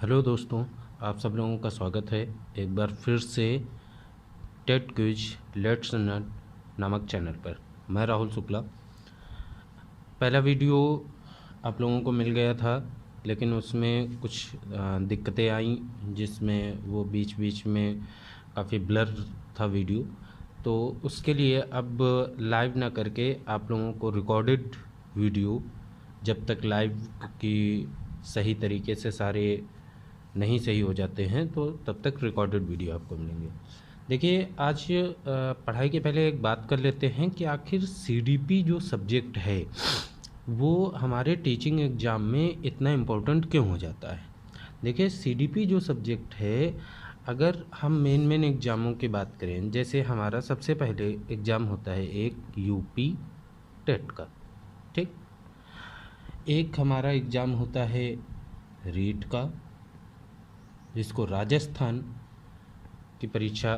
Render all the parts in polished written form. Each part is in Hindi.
हेलो दोस्तों, आप सब लोगों का स्वागत है एक बार फिर से टेट क्विज लेट्स लर्न नामक चैनल पर। मैं राहुल शुक्ला। पहला वीडियो आप लोगों को मिल गया था, लेकिन उसमें कुछ दिक्कतें आई, जिसमें वो बीच बीच में काफ़ी ब्लर था वीडियो। तो उसके लिए अब लाइव ना करके आप लोगों को रिकॉर्डेड वीडियो, जब तक लाइव की सही तरीके से सारे नहीं सही हो जाते हैं तो तब तक रिकॉर्डेड वीडियो आपको मिलेंगे। देखिए, आज पढ़ाई के पहले एक बात कर लेते हैं कि आखिर सीडीपी जो सब्जेक्ट है वो हमारे टीचिंग एग्ज़ाम में इतना इम्पोर्टेंट क्यों हो जाता है। देखिए, सीडीपी जो सब्जेक्ट है, अगर हम मेन एग्ज़ामों की बात करें, जैसे हमारा सबसे पहले एग्ज़ाम होता है एक यूपी टेट का, ठीक। एक हमारा एग्ज़ाम होता है रीट का, जिसको राजस्थान की परीक्षा,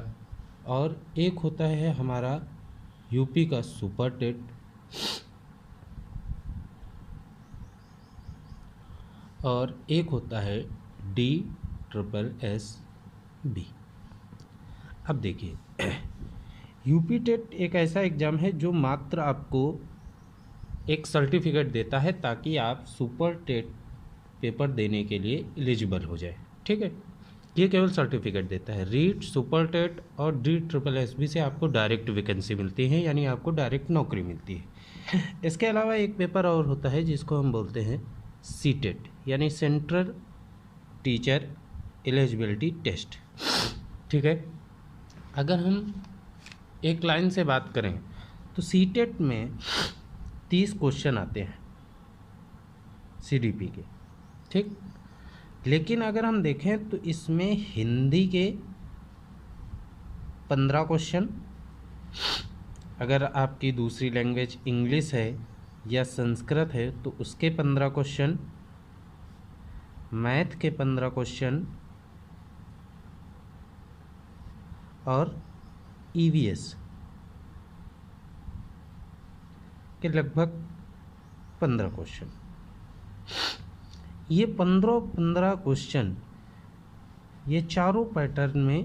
और एक होता है हमारा यूपी का सुपर टेट, और एक होता है DSSB। अब देखिए, यूपी टेट एक ऐसा एग्ज़ाम है जो मात्र आपको एक सर्टिफिकेट देता है ताकि आप सुपर टेट पेपर देने के लिए एलिजिबल हो जाए, ठीक है। ये केवल सर्टिफिकेट देता है। रीट, सुपर टेट और DSSB से आपको डायरेक्ट वैकेंसी मिलती है, यानी आपको डायरेक्ट नौकरी मिलती है। इसके अलावा एक पेपर और होता है जिसको हम बोलते हैं सीटेट, यानी सेंट्रल टीचर एलिजिबिलिटी टेस्ट, ठीक है। अगर हम एक लाइन से बात करें तो सीटेट में 30 क्वेश्चन आते हैं सीडीपी के, ठीक। लेकिन अगर हम देखें तो इसमें हिंदी के 15 क्वेश्चन, अगर आपकी दूसरी लैंग्वेज इंग्लिश है या संस्कृत है तो उसके 15 क्वेश्चन, मैथ के 15 क्वेश्चन और ईवीएस के लगभग 15 क्वेश्चन। ये 15 क्वेश्चन, ये चारों पैटर्न में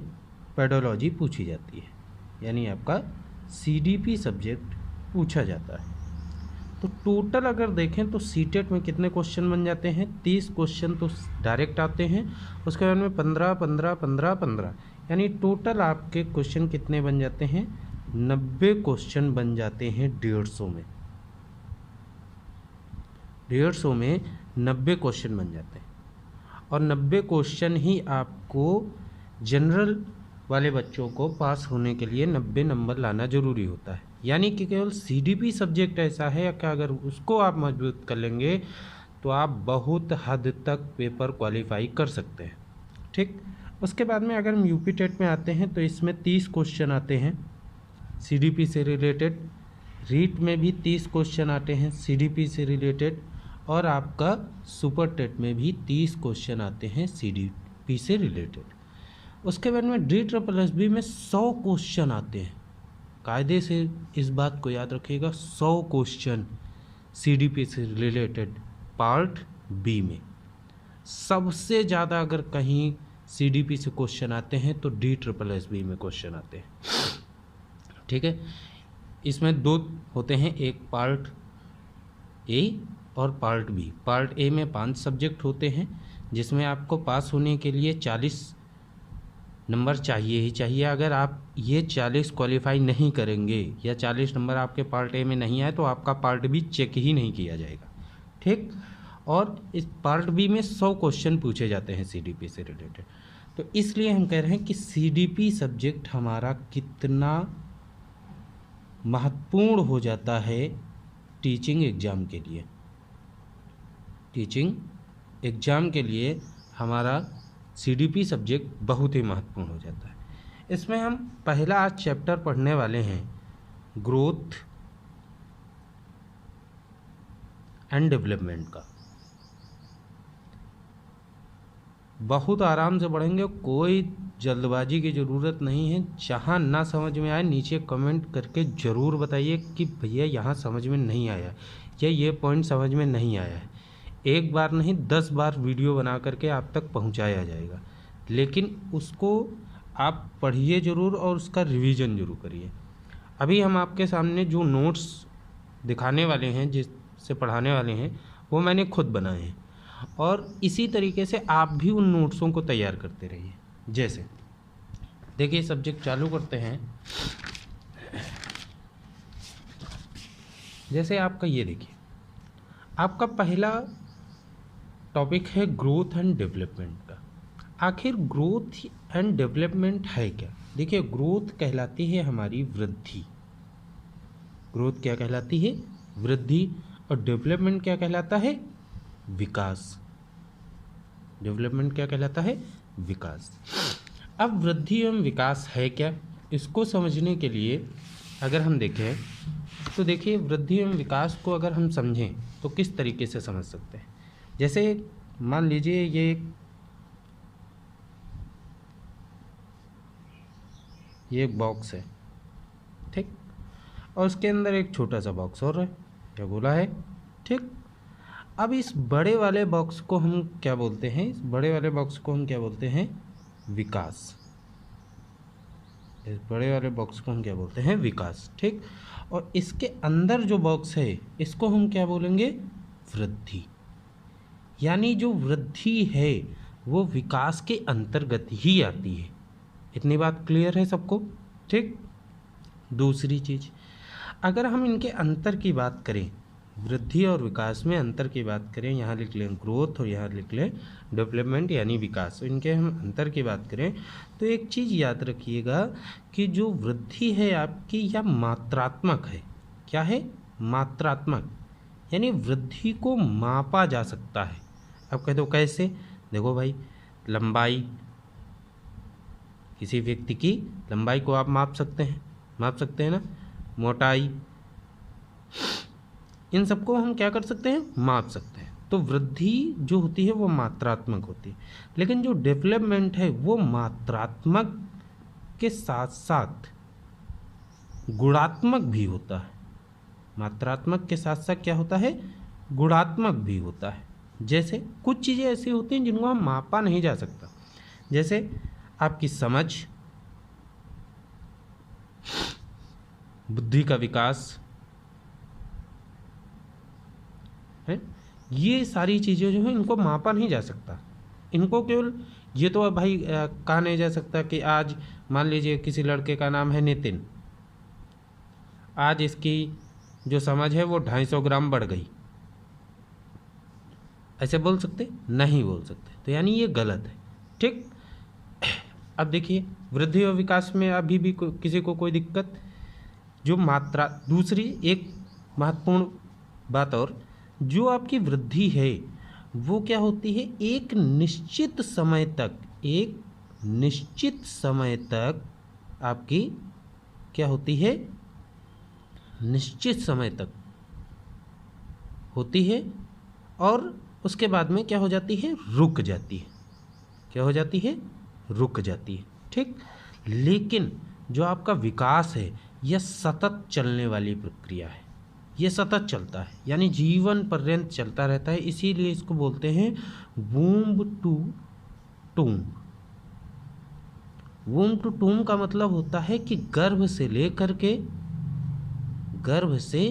पेडोलॉजी पूछी जाती है, यानी आपका सीडीपी सब्जेक्ट पूछा जाता है। तो टोटल अगर देखें तो सीटेट में कितने क्वेश्चन बन जाते हैं, 30 क्वेश्चन तो डायरेक्ट आते हैं, उसके बाद में 15 15 15 15, यानी टोटल आपके क्वेश्चन कितने बन जाते हैं, 90 क्वेश्चन बन जाते हैं 150 में। 150 में 90 क्वेश्चन बन जाते हैं, और 90 क्वेश्चन ही आपको जनरल वाले बच्चों को पास होने के लिए 90 नंबर लाना ज़रूरी होता है। यानी कि केवल सीडीपी सब्जेक्ट ऐसा है कि अगर उसको आप मजबूत कर लेंगे तो आप बहुत हद तक पेपर क्वालिफाई कर सकते हैं, ठीक। उसके बाद में अगर हम यूपी टेट में आते हैं तो इसमें 30 क्वेश्चन आते हैं सीडीपी से रिलेटेड, रीट में भी 30 क्वेश्चन आते हैं सीडीपी से रिलेटेड, और आपका सुपर टेट में भी 30 क्वेश्चन आते हैं सीडीपी से रिलेटेड। उसके बाद में DSSB में 100 क्वेश्चन आते हैं। कायदे से इस बात को याद रखिएगा, 100 क्वेश्चन सीडीपी से रिलेटेड पार्ट बी में। सबसे ज़्यादा अगर कहीं सीडीपी से क्वेश्चन आते हैं तो DSSB में क्वेश्चन आते हैं, ठीक है। इसमें 2 होते हैं, एक पार्ट ए और पार्ट बी। पार्ट ए में 5 सब्जेक्ट होते हैं, जिसमें आपको पास होने के लिए 40 नंबर चाहिए ही चाहिए। अगर आप ये 40 क्वालिफाई नहीं करेंगे या 40 नंबर आपके पार्ट ए में नहीं आए तो आपका पार्ट बी चेक ही नहीं किया जाएगा, ठीक। और इस पार्ट बी में 100 क्वेश्चन पूछे जाते हैं सीडीपी से रिलेटेड। तो इसलिए हम कह रहे हैं कि सीडीपी सब्जेक्ट हमारा कितना महत्वपूर्ण हो जाता है टीचिंग एग्ज़ाम के लिए। टीचिंग एग्ज़ाम के लिए हमारा सीडीपी सब्जेक्ट बहुत ही महत्वपूर्ण हो जाता है। इसमें हम पहला आज चैप्टर पढ़ने वाले हैं, ग्रोथ एंड डेवलपमेंट का। बहुत आराम से पढ़ेंगे, कोई जल्दबाजी की ज़रूरत नहीं है। जहाँ ना समझ में आए नीचे कमेंट करके ज़रूर बताइए कि भैया यहाँ समझ में नहीं आया या ये पॉइंट समझ में नहीं आया है। एक बार नहीं 10 बार वीडियो बना करके आप तक पहुंचाया जाएगा, लेकिन उसको आप पढ़िए ज़रूर और उसका रिवीजन ज़रूर करिए। अभी हम आपके सामने जो नोट्स दिखाने वाले हैं, जिससे पढ़ाने वाले हैं, वो मैंने खुद बनाए हैं, और इसी तरीके से आप भी उन नोट्सों को तैयार करते रहिए। जैसे देखिए, सब्जेक्ट चालू करते हैं। जैसे आपका ये देखिए, आपका पहला टॉपिक है ग्रोथ एंड डेवलपमेंट का। आखिर ग्रोथ एंड डेवलपमेंट है क्या? देखिए, ग्रोथ कहलाती है हमारी वृद्धि। ग्रोथ क्या कहलाती है? वृद्धि। और डेवलपमेंट क्या कहलाता है? विकास। डेवलपमेंट क्या कहलाता है? विकास। अब वृद्धि एवं विकास है क्या, इसको समझने के लिए अगर हम देखें तो देखिए, वृद्धि एवं विकास को अगर हम समझें तो किस तरीके से समझ सकते हैं। जैसे मान लीजिए ये एक बॉक्स है, ठीक, और उसके अंदर एक छोटा सा बॉक्स और है, क्या बोला है, ठीक। अब इस बड़े वाले बॉक्स को हम क्या बोलते हैं? इस बड़े वाले बॉक्स को हम क्या बोलते हैं? विकास। इस बड़े वाले बॉक्स को हम क्या बोलते हैं? विकास, ठीक। और इसके अंदर जो बॉक्स है इसको हम क्या बोलेंगे? वृद्धि। यानी जो वृद्धि है वो विकास के अंतर्गत ही आती है। इतनी बात क्लियर है सबको, ठीक। दूसरी चीज़, अगर हम इनके अंतर की बात करें, वृद्धि और विकास में अंतर की बात करें, यहाँ लिख लें ग्रोथ और यहाँ लिख लें डेवलपमेंट यानी विकास, इनके हम अंतर की बात करें तो एक चीज़ याद रखिएगा कि जो वृद्धि है आपकी यह मात्रात्मक है। क्या है? मात्रात्मक। यानी वृद्धि को मापा जा सकता है। अब कह दो कैसे? देखो भाई, लंबाई, किसी व्यक्ति की लंबाई को आप माप सकते हैं ना। मोटाई, इन सबको हम क्या कर सकते हैं? माप सकते हैं। तो वृद्धि जो होती है वो मात्रात्मक होती है, लेकिन जो डेवलपमेंट है वो मात्रात्मक के साथ साथ गुणात्मक भी होता है। मात्रात्मक के साथ साथ क्या होता है? गुणात्मक भी होता है। जैसे कुछ चीज़ें ऐसी होती हैं जिनको हम मापा नहीं जा सकता, जैसे आपकी समझ, बुद्धि का विकास है। ये सारी चीज़ें जो हैं इनको मापा नहीं जा सकता। इनको केवल ये तो अब भाई कहा नहीं जा सकता कि आज मान लीजिए किसी लड़के का नाम है नितिन, आज इसकी जो समझ है वो 250 ग्राम बढ़ गई, ऐसे बोल सकते? नहीं बोल सकते। तो यानी ये गलत है, ठीक। अब देखिए, वृद्धि और विकास में अभी भी किसी को कोई दिक्कत? जो मात्रा, दूसरी एक महत्वपूर्ण बात और, जो आपकी वृद्धि है वो क्या होती है? एक निश्चित समय तक आपकी क्या होती है? निश्चित समय तक होती है और उसके बाद में क्या हो जाती है? रुक जाती है। क्या हो जाती है? रुक जाती है, ठीक। लेकिन जो आपका विकास है यह सतत चलने वाली प्रक्रिया है। ये सतत चलता है, यानी जीवन पर्यंत चलता रहता है। इसीलिए इसको बोलते हैं womb to tomb. Womb to tomb का मतलब होता है कि गर्भ से लेकर के गर्भ से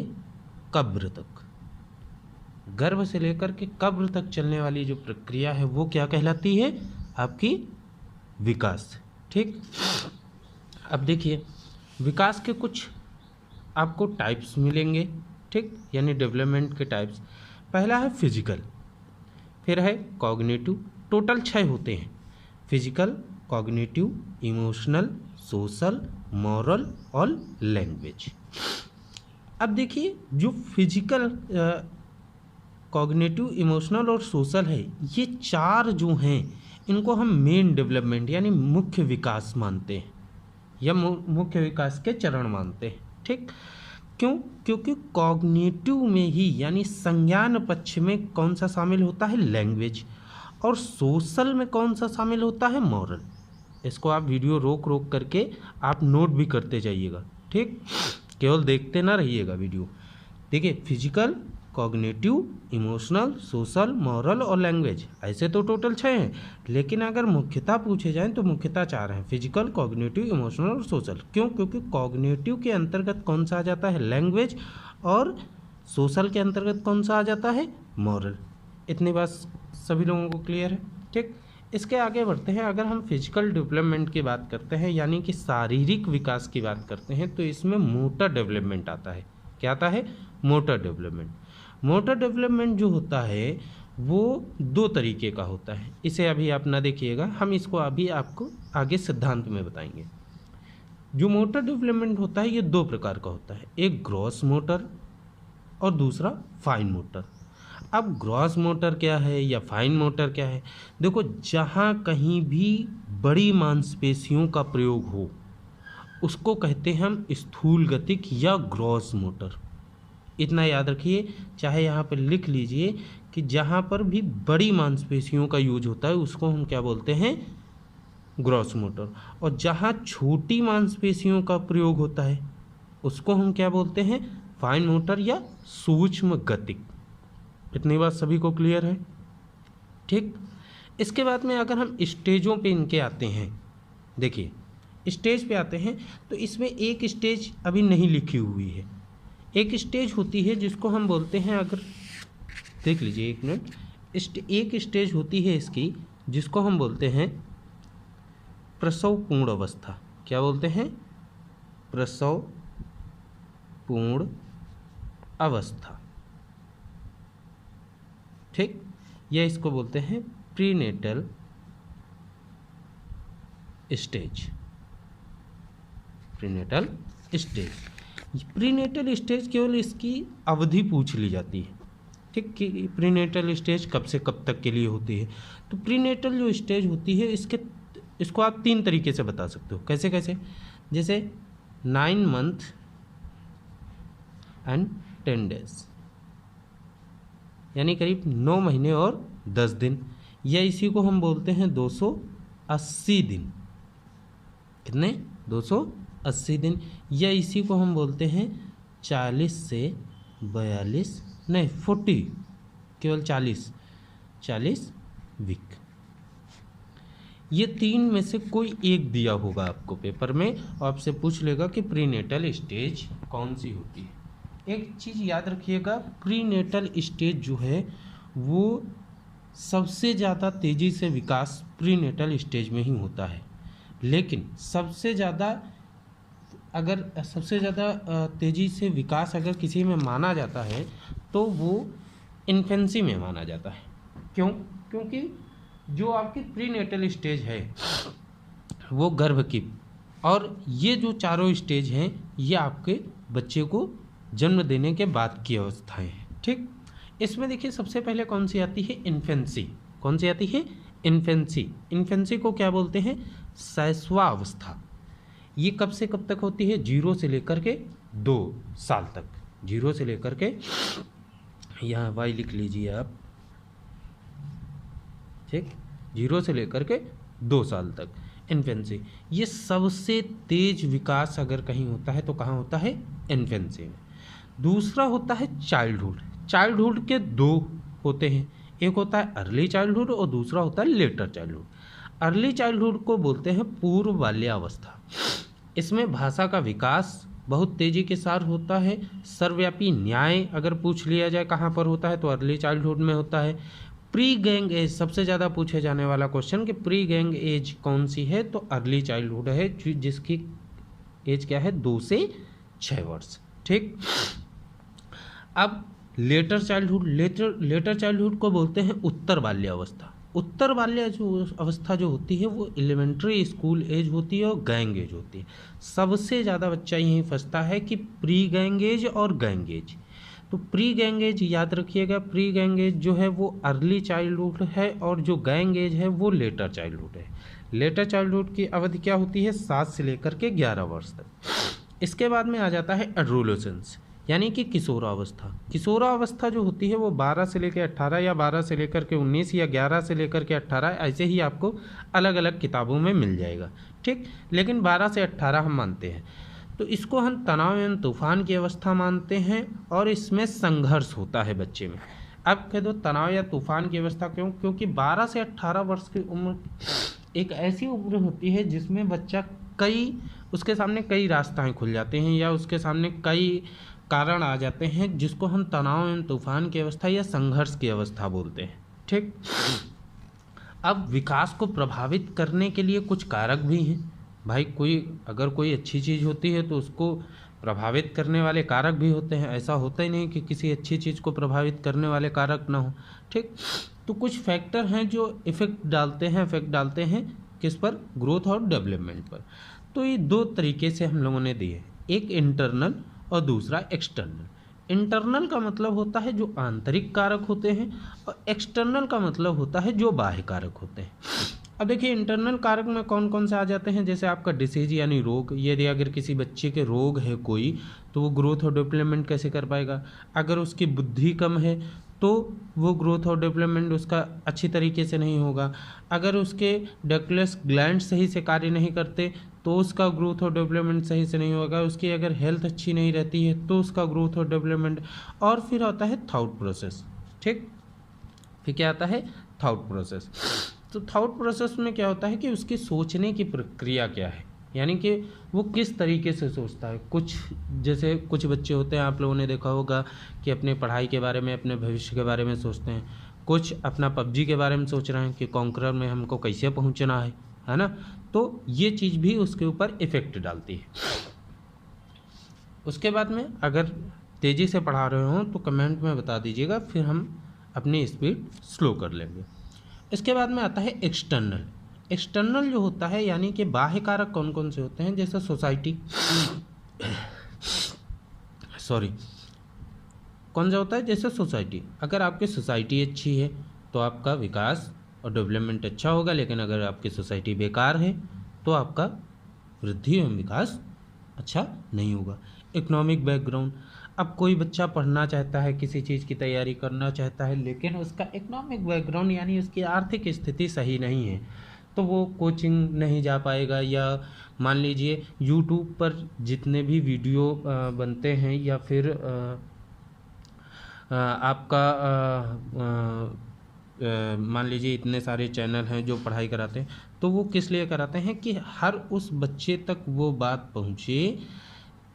कब्र तक, गर्भ से लेकर के कब्र तक चलने वाली जो प्रक्रिया है वो क्या कहलाती है? आपकी विकास, ठीक। अब देखिए, विकास के कुछ आपको टाइप्स मिलेंगे, ठीक, यानी डेवलपमेंट के टाइप्स। पहला है फिजिकल, फिर है कॉग्निटिव। टोटल 6 होते हैं: physical, cognitive, emotional, social, moral और लैंग्वेज। अब देखिए, जो फिजिकल, कॉग्निटिव, इमोशनल और सोशल है, ये 4 जो हैं इनको हम मेन डेवलपमेंट यानी मुख्य विकास मानते हैं, या मुख्य विकास के चरण मानते हैं, ठीक। क्यों? क्योंकि कॉग्निटिव में ही यानी संज्ञान पक्ष में कौन सा शामिल होता है? लैंग्वेज। और सोशल में कौन सा शामिल होता है? मॉरल। इसको आप वीडियो रोक करके आप नोट भी करते जाइएगा, ठीक, केवल देखते ना रहिएगा वीडियो। देखिए, physical, cognitive, emotional, social, moral और लैंग्वेज। ऐसे तो टोटल 6 हैं, लेकिन अगर मुख्यतः पूछे जाएं तो मुख्यतः 4 हैं, फिजिकल, कॉग्निटिव, इमोशनल और सोशल। क्यों? क्योंकि कॉग्निटिव के अंतर्गत कौन सा आ जाता है? लैंग्वेज, और सोशल के अंतर्गत कौन सा आ जाता है? मॉरल। इतनी बात सभी लोगों को क्लियर है? ठीक, इसके आगे बढ़ते हैं। अगर हम फिजिकल डेवलपमेंट की बात करते हैं, यानी कि शारीरिक विकास की बात करते हैं, तो इसमें मोटर डेवलपमेंट आता है। क्या आता है? Motor development. मोटर डेवलपमेंट जो होता है वो 2 तरीके का होता है। इसे अभी आप ना देखिएगा, हम इसको अभी आपको आगे सिद्धांत में बताएंगे। जो मोटर डेवलपमेंट होता है ये 2 प्रकार का होता है, एक ग्रॉस मोटर और दूसरा फाइन मोटर। अब ग्रॉस मोटर क्या है या फाइन मोटर क्या है? देखो, जहाँ कहीं भी बड़ी मांसपेशियों का प्रयोग हो उसको कहते हैं हम स्थूल गतिक या ग्रॉस मोटर। इतना याद रखिए, चाहे यहाँ पर लिख लीजिए कि जहाँ पर भी बड़ी मांसपेशियों का यूज होता है उसको हम क्या बोलते हैं? Gross motor. और जहाँ छोटी मांसपेशियों का प्रयोग होता है उसको हम क्या बोलते हैं? फाइन मोटर या सूक्ष्म गतिक। इतनी बात सभी को क्लियर है? ठीक, इसके बाद में अगर हम स्टेजों पे इनके आते हैं, देखिए स्टेज पे आते हैं तो इसमें एक स्टेज अभी नहीं लिखी हुई है। एक स्टेज होती है जिसको हम बोलते हैं, अगर देख लीजिए एक मिनट, एक स्टेज होती है इसकी जिसको हम बोलते हैं प्रसव पूर्ण अवस्था। क्या बोलते हैं? प्रसव पूर्ण अवस्था। ठीक, यह इसको बोलते हैं prenatal stage. Prenatal stage. Prenatal stage केवल इसकी अवधि पूछ ली जाती है। ठीक, कि प्रीनेटल स्टेज कब से कब तक के लिए होती है। तो प्रीनेटल जो स्टेज होती है इसको आप 3 तरीके से बता सकते हो। कैसे कैसे? जैसे 9 मंथ एंड 10 डेज, यानी करीब 9 महीने और 10 दिन, या इसी को हम बोलते हैं 280 दिन। कितने? 280 दिन। या इसी को हम बोलते हैं 40 से 42, नहीं 40, केवल 40 वीक। ये 3 में से कोई एक दिया होगा आपको पेपर में, और आपसे पूछ लेगा कि प्रीनेटल स्टेज कौन सी होती है। एक चीज़ याद रखिएगा, प्रीनेटल स्टेज जो है वो सबसे ज़्यादा तेज़ी से विकास प्रीनेटल स्टेज में ही होता है। लेकिन सबसे ज़्यादा तेज़ी से विकास अगर किसी में माना जाता है तो वो इन्फेंसी में माना जाता है। क्यों? क्योंकि जो आपकी प्रीनेटल स्टेज है वो गर्भ की, और ये जो चारों स्टेज हैं ये आपके बच्चे को जन्म देने के बाद की अवस्थाएं हैं। ठीक, इसमें देखिए सबसे पहले कौन सी आती है? इन्फेंसी। कौन सी आती है? इन्फेंसी। इन्फेंसी को क्या बोलते हैं? शैशवावस्था। ये कब से कब तक होती है? 0 से लेकर के 2 साल तक। 0 से लेकर के, यहाँ वाई लिख लीजिए आप। ठीक, 0 से लेकर के 2 साल तक इन्फेंसी। ये सबसे तेज विकास अगर कहीं होता है तो कहाँ होता है? इन्फेंसी में। दूसरा होता है चाइल्डहुड। चाइल्डहुड के 2 होते हैं, एक होता है अर्ली चाइल्डहुड और दूसरा होता है लेटर चाइल्डहुड। अर्ली चाइल्डहुड को बोलते हैं पूर्व बाल्यावस्था। इसमें भाषा का विकास बहुत तेज़ी के साथ होता है। सर्वव्यापी न्याय अगर पूछ लिया जाए कहाँ पर होता है तो अर्ली चाइल्डहुड में होता है। प्री गैंग एज, सबसे ज़्यादा पूछे जाने वाला क्वेश्चन कि प्री गैंग एज कौन सी है, तो अर्ली चाइल्डहुड है, जिसकी एज क्या है? 2 से 6 वर्ष। ठीक, अब लेटर चाइल्डहुड को बोलते हैं उत्तर बाल्यावस्था। उत्तर बाल्य जो अवस्था जो होती है वो एलिमेंट्री स्कूल एज होती है और गैंग एज होती है। सबसे ज़्यादा बच्चा यहीं फंसता है कि प्री गैंग एज और गैंग एज। तो प्री गैंग एज याद रखिएगा, प्री गैंग एज जो है वो अर्ली चाइल्डहुड है और जो गैंग एज है वो लेटर चाइल्डहुड है। लेटर चाइल्डहुड की अवधि क्या होती है? 7 से लेकर के 11 वर्ष तक। इसके बाद में आ जाता है एडोलेसेंस, यानी कि किशोरावस्था। किशोरावस्था जो होती है वो 12 से लेकर 18 या 12 से लेकर के 19 या 11 से लेकर के 18, ऐसे ही आपको अलग अलग किताबों में मिल जाएगा। ठीक, लेकिन 12 से 18 हम मानते हैं। तो इसको हम तनाव एवं तूफान की अवस्था मानते हैं और इसमें संघर्ष होता है बच्चे में। अब कह दो तनाव या तूफान की अवस्था क्यों? क्योंकि 12 से 18 वर्ष की उम्र एक ऐसी उम्र होती है जिसमें बच्चा उसके सामने कई रास्ताएं खुल जाते हैं या उसके सामने कई कारण आ जाते हैं जिसको हम तनाव एवं तूफान की अवस्था या संघर्ष की अवस्था बोलते हैं। ठीक, अब विकास को प्रभावित करने के लिए कुछ कारक भी हैं भाई। अगर कोई अच्छी चीज़ होती है तो उसको प्रभावित करने वाले कारक भी होते हैं। ऐसा होता ही नहीं कि किसी अच्छी चीज़ को प्रभावित करने वाले कारक ना हो। ठीक, तो कुछ फैक्टर हैं जो इफेक्ट डालते हैं किस पर? ग्रोथ और डेवलपमेंट पर। तो ये दो तरीके से हम लोगों ने दिए, एक इंटरनल और दूसरा एक्सटर्नल। इंटरनल का मतलब होता है जो आंतरिक कारक होते हैं और एक्सटर्नल का मतलब होता है जो बाह्य कारक होते हैं। अब देखिए इंटरनल कारक में कौन कौन से आ जाते हैं, जैसे आपका डिसीज यानी रोग। यदि अगर किसी बच्चे के रोग है कोई, तो वो ग्रोथ और डेवलपमेंट कैसे कर पाएगा? अगर उसकी बुद्धि कम है तो वो ग्रोथ और डेवलपमेंट उसका अच्छी तरीके से नहीं होगा। अगर उसके डक्टस ग्लैंड सही से कार्य नहीं करते तो उसका ग्रोथ और डेवलपमेंट सही से नहीं होगा। उसकी अगर हेल्थ अच्छी नहीं रहती है तो उसका ग्रोथ और डेवलपमेंट। और फिर आता है थॉट प्रोसेस। ठीक, फिर क्या आता है? Thought process. तो थॉट प्रोसेस में क्या होता है कि उसकी सोचने की प्रक्रिया क्या है, यानी कि वो किस तरीके से सोचता है। कुछ बच्चे होते हैं, आप लोगों ने देखा होगा कि अपने पढ़ाई के बारे में, अपने भविष्य के बारे में सोचते हैं। कुछ अपना पबजी के बारे में सोच रहे हैं कि कॉन्करर में हमको कैसे पहुंचना है ना। तो ये चीज़ भी उसके ऊपर इफेक्ट डालती है। उसके बाद में अगर तेज़ी से पढ़ा रहे हो तो कमेंट में बता दीजिएगा, फिर हम अपनी स्पीड स्लो कर लेंगे। इसके बाद में आता है एक्सटर्नल। एक्सटर्नल जो होता है यानी कि बाह्य कारक कौन कौन से होते हैं, जैसे सोसाइटी कौन सा होता है? जैसे सोसाइटी। अगर आपकी सोसाइटी अच्छी है तो आपका विकास और डेवलपमेंट अच्छा होगा, लेकिन अगर आपकी सोसाइटी बेकार है तो आपका वृद्धि एवं विकास अच्छा नहीं होगा। Economic background. अब कोई बच्चा पढ़ना चाहता है, किसी चीज़ की तैयारी करना चाहता है, लेकिन उसका इकोनॉमिक बैकग्राउंड यानी उसकी आर्थिक स्थिति सही नहीं है, तो वो कोचिंग नहीं जा पाएगा। या मान लीजिए यूट्यूब पर जितने भी वीडियो बनते हैं या फिर आपका मान लीजिए इतने सारे चैनल हैं जो पढ़ाई कराते हैं, तो वो किस लिए कराते हैं कि हर उस बच्चे तक वो बात पहुँचे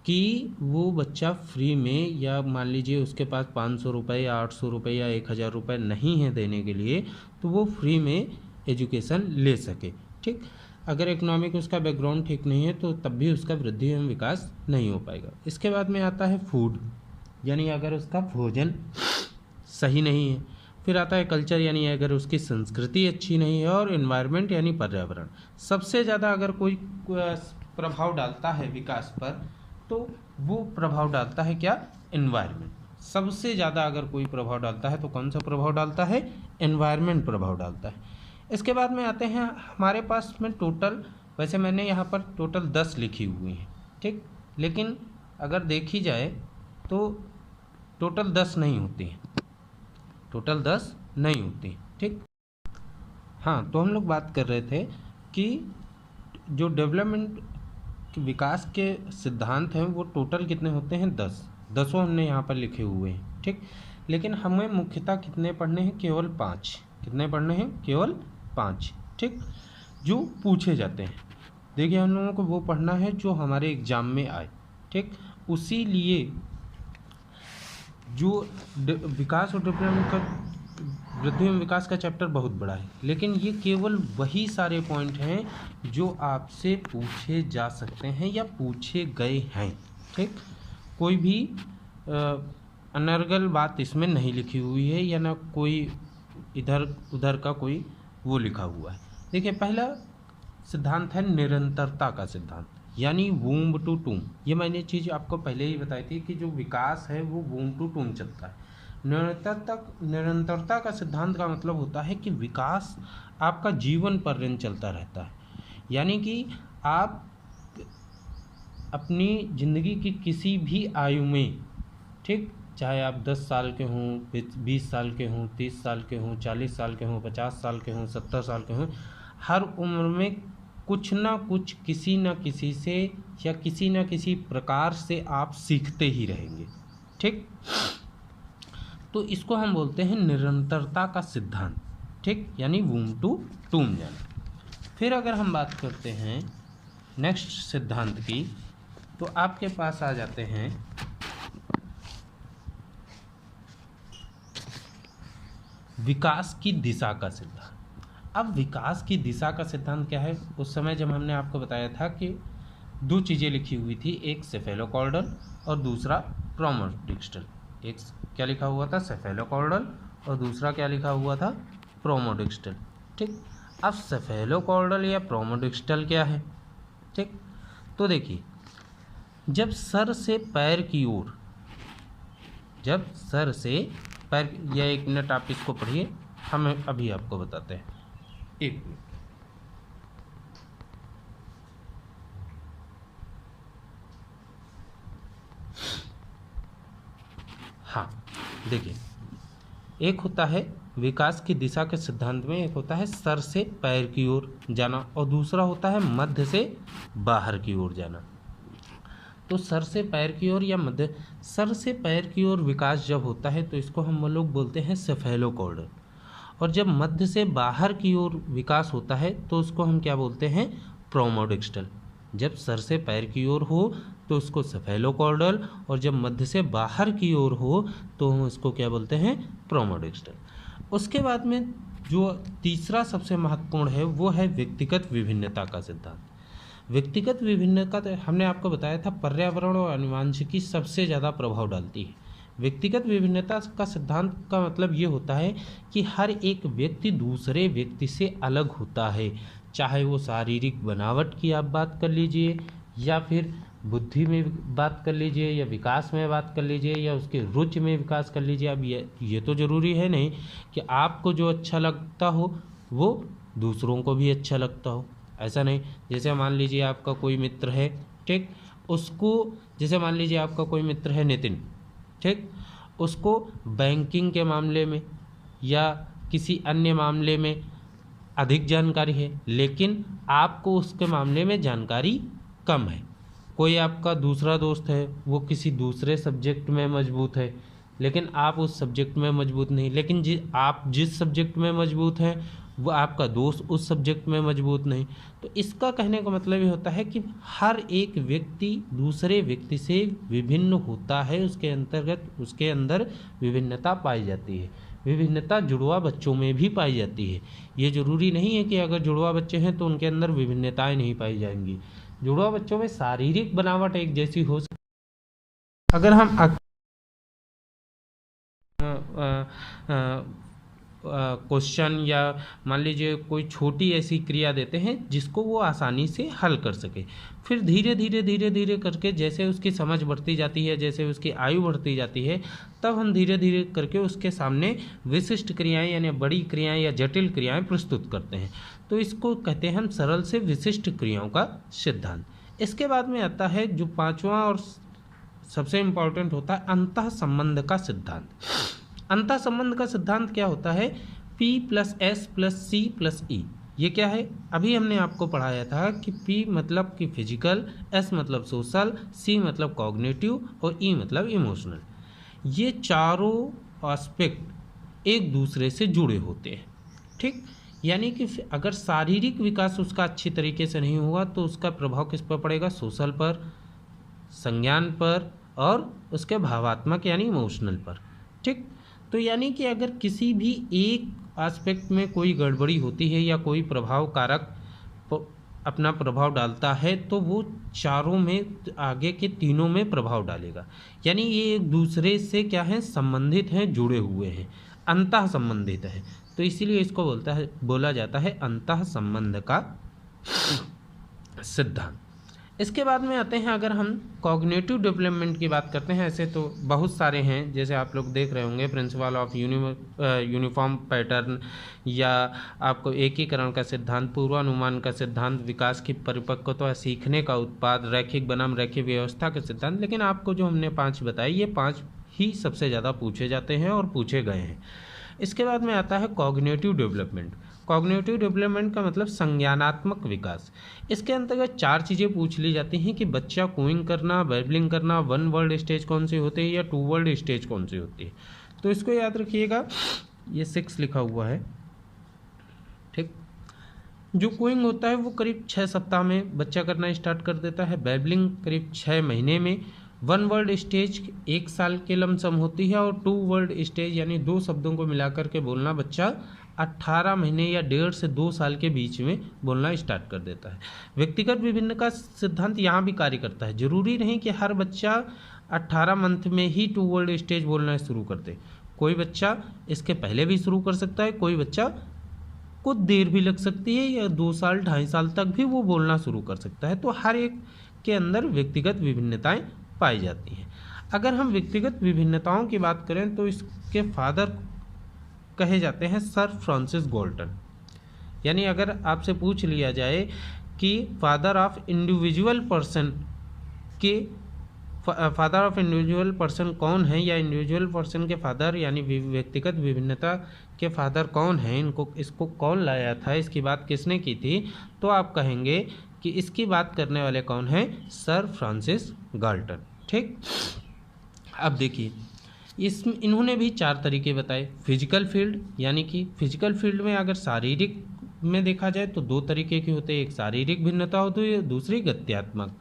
कि वो बच्चा फ्री में, या मान लीजिए उसके पास 500 रुपये या 800 रुपये या 1000 रुपये नहीं है देने के लिए, तो वो फ्री में एजुकेशन ले सके। ठीक, अगर इकोनॉमिक उसका बैकग्राउंड ठीक नहीं है तो तब भी उसका वृद्धि एवं विकास नहीं हो पाएगा। इसके बाद में आता है फूड, यानी अगर उसका भोजन सही नहीं है। फिर आता है कल्चर, यानी अगर उसकी संस्कृति अच्छी नहीं है। और एनवायरनमेंट यानी पर्यावरण। सबसे ज़्यादा अगर कोई प्रभाव डालता है विकास पर तो वो प्रभाव डालता है क्या? एनवायरनमेंट। सबसे ज़्यादा अगर कोई प्रभाव डालता है तो कौन सा प्रभाव डालता है? एनवायरनमेंट प्रभाव डालता है। इसके बाद में आते हैं हमारे पास में टोटल, वैसे मैंने यहाँ पर टोटल 10 लिखी हुई हैं। ठीक, लेकिन अगर देखी जाए तो टोटल 10 नहीं होती हैं, टोटल 10 नहीं होती। ठीक, हाँ, तो हम लोग बात कर रहे थे कि जो डेवलपमेंट विकास के सिद्धांत हैं वो टोटल कितने होते हैं? 10 हमने यहाँ पर लिखे हुए हैं। ठीक, लेकिन हमें मुख्यतः कितने पढ़ने हैं? केवल 5। कितने पढ़ने हैं? केवल 5। ठीक, जो पूछे जाते हैं। देखिए हम लोगों को वो पढ़ना है जो हमारे एग्जाम में आए। ठीक, उसी लिए जो विकास और डेवलपमेंट का, वृद्धि एवं विकास का चैप्टर बहुत बड़ा है, लेकिन ये केवल वही सारे पॉइंट हैं जो आपसे पूछे जा सकते हैं या पूछे गए हैं। ठीक, कोई भी अनर्गल बात इसमें नहीं लिखी हुई है या ना कोई इधर उधर का कोई वो लिखा हुआ है। देखिए पहला सिद्धांत है निरंतरता का सिद्धांत, यानी वूम्ब टू टूम। ये मैंने चीज़ आपको पहले ही बताई थी कि जो विकास है वो वूम्ब टू टूम चलता है। निरंतरता का सिद्धांत का मतलब होता है कि विकास आपका जीवन पर्यंत चलता रहता है, यानी कि आप अपनी ज़िंदगी की किसी भी आयु में, ठीक, चाहे आप 10 साल के हों, 20 साल के हों, 30 साल के हों, 40 साल के हों, 50 साल के हों, 70 साल के हों, हर उम्र में कुछ ना कुछ किसी न किसी से या किसी न किसी प्रकार से आप सीखते ही रहेंगे। ठीक, तो इसको हम बोलते हैं निरंतरता का सिद्धांत। ठीक, यानी वूम टू टूम जाना। फिर अगर हम बात करते हैं नेक्स्ट सिद्धांत की, तो आपके पास आ जाते हैं विकास की दिशा का सिद्धांत। अब विकास की दिशा का सिद्धांत क्या है? उस समय जब हमने आपको बताया था कि दो चीज़ें लिखी हुई थी, एक सेफेलोकॉर्डल और दूसरा प्रोमोडिस्टल। एक क्या लिखा हुआ था? सेफेलोकॉर्डल, और दूसरा क्या लिखा हुआ था? प्रोमोडिस्टल। ठीक, अब सेफेलोकॉर्डल या प्रोमोडिस्टल क्या है? ठीक, तो देखिए, जब सर से पैर की ओर, जब सर से पैर, या 1 मिनट आप इसको पढ़िए, हम अभी आपको बताते हैं। 1 मिनट। हाँ, देखिए, एक होता है विकास की दिशा के सिद्धांत में, एक होता है सर से पैर की ओर जाना, और दूसरा होता है मध्य से बाहर की ओर जाना। तो सर से पैर की ओर या मध्य, सर से पैर की ओर विकास जब होता है तो इसको हम लोग बोलते हैं सेफेलोकॉर्डल, और जब मध्य से बाहर की ओर विकास होता है तो उसको हम क्या बोलते हैं? प्रोमोडिस्टल। जब सर से पैर की ओर हो तो उसको सेफेलोकॉर्डल, और जब मध्य से बाहर की ओर हो तो हम उसको क्या बोलते हैं? प्रोमोडिस्टल। उसके बाद में जो तीसरा सबसे महत्वपूर्ण है वो है व्यक्तिगत विभिन्नता का सिद्धांत। व्यक्तिगत विभिन्नता तो हमने आपको बताया था पर्यावरण और आनुवंशिकी सबसे ज़्यादा प्रभाव डालती है। व्यक्तिगत विभिन्नता का सिद्धांत का मतलब ये होता है कि हर एक व्यक्ति दूसरे व्यक्ति से अलग होता है, चाहे वो शारीरिक बनावट की आप बात कर लीजिए, या फिर बुद्धि में बात कर लीजिए, या विकास में बात कर लीजिए, या उसके रुचि में विकास कर लीजिए। अब ये तो ज़रूरी है नहीं कि आपको जो अच्छा लगता हो वो दूसरों को भी अच्छा लगता हो, ऐसा नहीं। जैसे मान लीजिए आपका कोई मित्र है, ठीक, उसको, जैसे मान लीजिए आपका कोई मित्र है नितिन, ठीक, उसको बैंकिंग के मामले में या किसी अन्य मामले में अधिक जानकारी है, लेकिन आपको उसके मामले में जानकारी कम है। कोई आपका दूसरा दोस्त है, वो किसी दूसरे सब्जेक्ट में मजबूत है, लेकिन आप उस सब्जेक्ट में मजबूत नहीं, लेकिन आप जिस सब्जेक्ट में मजबूत हैं वो आपका दोस्त उस सब्जेक्ट में मजबूत नहीं। तो इसका कहने का मतलब ये होता है कि हर एक व्यक्ति दूसरे व्यक्ति से विभिन्न होता है, उसके अंदर विभिन्नता पाई जाती है। विभिन्नता जुड़वा बच्चों में भी पाई जाती है। ये ज़रूरी नहीं है कि अगर जुड़वा बच्चे हैं तो उनके अंदर विभिन्नताएं नहीं पाई जाएंगी। जुड़वा बच्चों में शारीरिक बनावट एक जैसी हो सकती है। अगर हम क्वेश्चन या मान लीजिए कोई छोटी ऐसी क्रिया देते हैं जिसको वो आसानी से हल कर सके, फिर धीरे धीरे करके जैसे उसकी समझ बढ़ती जाती है, जैसे उसकी आयु बढ़ती जाती है, तब हम धीरे धीरे करके उसके सामने विशिष्ट क्रियाएं यानी बड़ी क्रियाएं या जटिल क्रियाएं प्रस्तुत करते हैं। तो इसको कहते हैं हम सरल से विशिष्ट क्रियाओं का सिद्धांत। इसके बाद में आता है जो पांचवा और सबसे इम्पोर्टेंट होता है अंतः संबंध का सिद्धांत। अंतः संबंध का सिद्धांत क्या होता है? P + S + C + E। ये क्या है? अभी हमने आपको पढ़ाया था कि P मतलब कि फिजिकल, S मतलब सोशल, C मतलब कॉग्निटिव और E मतलब इमोशनल। ये चारों एस्पेक्ट एक दूसरे से जुड़े होते हैं, ठीक। यानी कि अगर शारीरिक विकास उसका अच्छी तरीके से नहीं हुआ तो उसका प्रभाव किस पर पड़ेगा? सोशल पर, संज्ञान पर और उसके भावात्मक यानी इमोशनल पर, ठीक। तो यानी कि अगर किसी भी एक एस्पेक्ट में कोई गड़बड़ी होती है या कोई प्रभाव कारक अपना प्रभाव डालता है तो वो चारों में आगे के तीनों में प्रभाव डालेगा। यानी ये एक दूसरे से क्या है? संबंधित हैं, जुड़े हुए हैं, अंतः संबंधित है। तो इसीलिए इसको बोला जाता है अंतः संबंध का सिद्धांत। इसके बाद में आते हैं, अगर हम कॉग्निटिव डेवलपमेंट की बात करते हैं, ऐसे तो बहुत सारे हैं, जैसे आप लोग देख रहे होंगे प्रिंसिपल ऑफ यूनिफॉर्म पैटर्न, या आपको एकीकरण का सिद्धांत, पूर्वानुमान का सिद्धांत, विकास की परिपक्वता, सीखने का उत्पाद, रैखिक बनाम रैखिक व्यवस्था के सिद्धांत। लेकिन आपको जो हमने 5 बताई, ये 5 ही सबसे ज़्यादा पूछे जाते हैं और पूछे गए हैं। इसके बाद में आता है कॉग्निटिव डेवलपमेंट। कॉग्निटिव डेवलपमेंट का मतलब संज्ञानात्मक विकास। इसके अंतर्गत 4 चीज़ें पूछ ली जाती हैं कि बच्चा कूइंग करना, बैबलिंग करना, 1 वर्ड स्टेज कौन सी होती है या 2 वर्ड स्टेज कौन सी होती है। तो इसको याद रखिएगा, ये 6 लिखा हुआ है, ठीक। जो कूइंग होता है वो करीब 6 सप्ताह में बच्चा करना स्टार्ट कर देता है। बैबलिंग करीब 6 महीने में। 1 वर्ड स्टेज 1 साल के लमसम होती है और 2 वर्ड स्टेज यानी 2 शब्दों को मिलाकर के बोलना बच्चा 18 महीने या 1.5 से 2 साल के बीच में बोलना स्टार्ट कर देता है। व्यक्तिगत विभिन्न का सिद्धांत यहाँ भी कार्य करता है। जरूरी नहीं कि हर बच्चा 18 मंथ में ही 2 वर्ड स्टेज बोलना शुरू कर दे। कोई बच्चा इसके पहले भी शुरू कर सकता है, कोई बच्चा कुछ देर भी लग सकती है या 2 साल 2.5 साल तक भी वो बोलना शुरू कर सकता है। तो हर एक के अंदर व्यक्तिगत विभिन्नताएं पाई जाती हैं। अगर हम व्यक्तिगत विभिन्नताओं की बात करें तो इसके फादर कहे जाते हैं सर फ्रांसिस गाल्टन। यानी अगर आपसे पूछ लिया जाए कि फादर ऑफ इंडिविजुअल पर्सन कौन है या इंडिविजुअल पर्सन के फादर यानी व्यक्तिगत विभिन्नता के फादर कौन हैं, इसको कौन लाया था, इसकी बात किसने की थी, तो आप कहेंगे कि इसकी बात करने वाले कौन हैं, सर फ्रांसिस गाल्टन, ठीक। अब देखिए इन्होंने भी 4 तरीके बताए। फिजिकल फील्ड यानी कि फिजिकल फील्ड में अगर शारीरिक में देखा जाए तो 2 तरीके की होते हैं, एक शारीरिक भिन्नता होती है, दूसरी गत्यात्मक।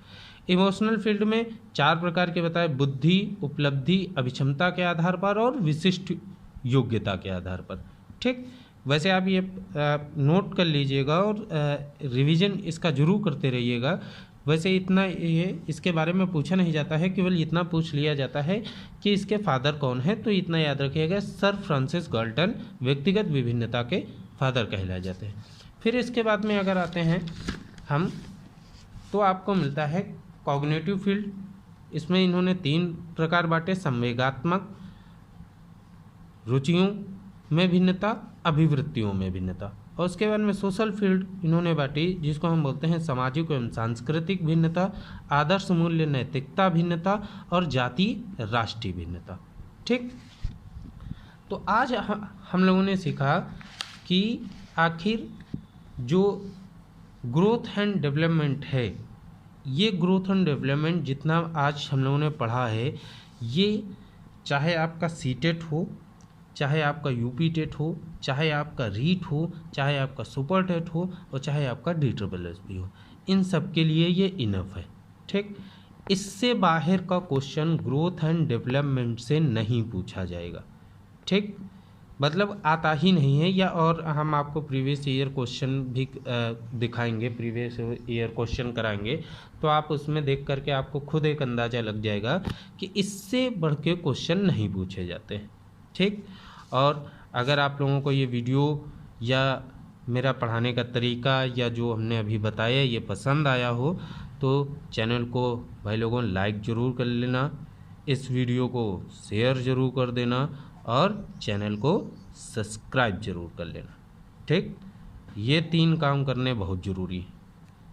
इमोशनल फील्ड में 4 प्रकार के बताए, बुद्धि, उपलब्धि, अभिक्षमता के आधार पर और विशिष्ट योग्यता के आधार पर, ठीक। वैसे आप ये नोट कर लीजिएगा और रिवीजन इसका जरूर करते रहिएगा। वैसे इतना ये इसके बारे में पूछा नहीं जाता है, केवल इतना पूछ लिया जाता है कि इसके फादर कौन है, तो इतना याद रखिएगा, सर फ्रांसिस गाल्टन व्यक्तिगत विभिन्नता के फादर कहलाए जाते हैं। फिर इसके बाद में अगर आते हैं हम तो आपको मिलता है कॉग्निटिव फील्ड। इसमें इन्होंने 3 प्रकार बांटे, संवेगात्मक, रुचियों में भिन्नता, अभिवृत्तियों में भिन्नता। और उसके बाद में सोशल फील्ड इन्होंने बांटी, जिसको हम बोलते हैं सामाजिक एवं सांस्कृतिक भिन्नता, आदर्श मूल्य नैतिकता भिन्नता और जाति राष्ट्रीय भिन्नता, ठीक। तो आज हम लोगों ने सीखा कि आखिर जो ग्रोथ एंड डेवलपमेंट है, ये ग्रोथ एंड डेवलपमेंट जितना आज हम लोगों ने पढ़ा है, ये चाहे आपका सीटेट हो, चाहे आपका यूपी टेट हो, चाहे आपका रीट हो, चाहे आपका सुपर टेट हो और चाहे आपका DSSS भी हो, इन सब के लिए ये इनफ है, ठीक। इससे बाहर का क्वेश्चन ग्रोथ एंड डेवलपमेंट से नहीं पूछा जाएगा, ठीक। मतलब आता ही नहीं है। या और हम आपको प्रीवियस ईयर क्वेश्चन भी दिखाएंगे, प्रीवियस ईयर क्वेश्चन कराएंगे, तो आप उसमें देख करके आपको खुद एक अंदाज़ा लग जाएगा कि इससे बढ़ के क्वेश्चन नहीं पूछे जाते हैं, ठीक। और अगर आप लोगों को ये वीडियो या मेरा पढ़ाने का तरीका या जो हमने अभी बताया ये पसंद आया हो तो चैनल को भाई लोगों लाइक ज़रूर कर लेना, इस वीडियो को शेयर ज़रूर कर देना और चैनल को सब्सक्राइब जरूर कर लेना, ठीक। ये 3 काम करने बहुत ज़रूरी है,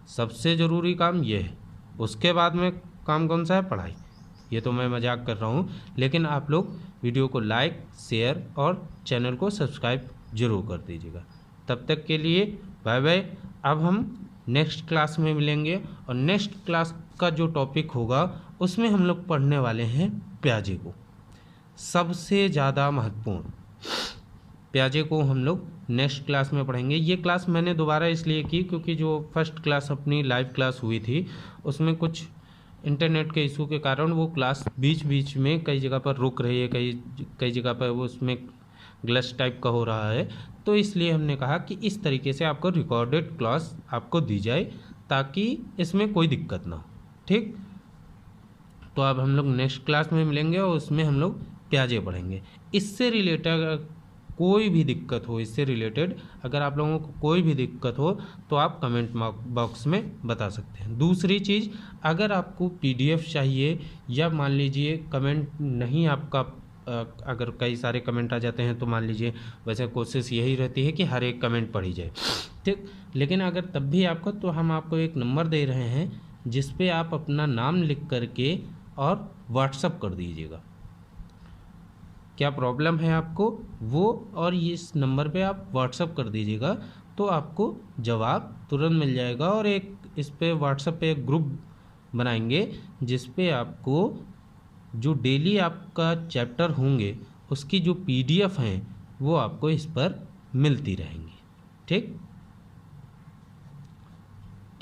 सबसे ज़रूरी काम ये है। उसके बाद में काम कौन सा है, पढ़ाई। ये तो मैं मजाक कर रहा हूँ, लेकिन आप लोग वीडियो को लाइक, शेयर और चैनल को सब्सक्राइब जरूर कर दीजिएगा। तब तक के लिए बाय बाय। अब हम नेक्स्ट क्लास में मिलेंगे और नेक्स्ट क्लास का जो टॉपिक होगा उसमें हम लोग पढ़ने वाले हैं प्याजे को, सबसे ज़्यादा महत्वपूर्ण प्याजे को हम लोग नेक्स्ट क्लास में पढ़ेंगे। ये क्लास मैंने दोबारा इसलिए की क्योंकि जो फर्स्ट क्लास अपनी लाइव क्लास हुई थी उसमें कुछ इंटरनेट के इशू के कारण वो क्लास बीच बीच में कई जगह पर रुक रही है, कई जगह पर वो उसमें ग्लच टाइप का हो रहा है, तो इसलिए हमने कहा कि इस तरीके से आपको रिकॉर्डेड क्लास आपको दी जाए ताकि इसमें कोई दिक्कत ना हो, ठीक। तो अब हम लोग नेक्स्ट क्लास में मिलेंगे और उसमें हम लोग प्याजे पढ़ेंगे। इससे रिलेटेड कोई भी दिक्कत हो, इससे रिलेटेड अगर आप लोगों को कोई भी दिक्कत हो तो आप कमेंट बॉक्स में बता सकते हैं। दूसरी चीज़, अगर आपको PDF चाहिए या मान लीजिए कमेंट नहीं आपका, अगर कई सारे कमेंट आ जाते हैं तो मान लीजिए, वैसे कोशिश यही रहती है कि हर एक कमेंट पढ़ी जाए, ठीक। लेकिन अगर तब भी आपको, तो हम आपको एक नंबर दे रहे हैं जिस पे आप अपना नाम लिख करके और व्हाट्सअप कर दीजिएगा। क्या प्रॉब्लम है आपको वो, और इस नंबर पे आप व्हाट्सअप कर दीजिएगा तो आपको जवाब तुरंत मिल जाएगा। और एक इस पे व्हाट्सएप पे एक ग्रुप बनाएंगे जिस पे आपको जो डेली आपका चैप्टर होंगे उसकी जो पीडीएफ हैं वो आपको इस पर मिलती रहेंगी। ठीक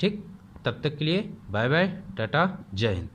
ठीक, तब तक के लिए बाय बाय, टाटा, जय हिंद।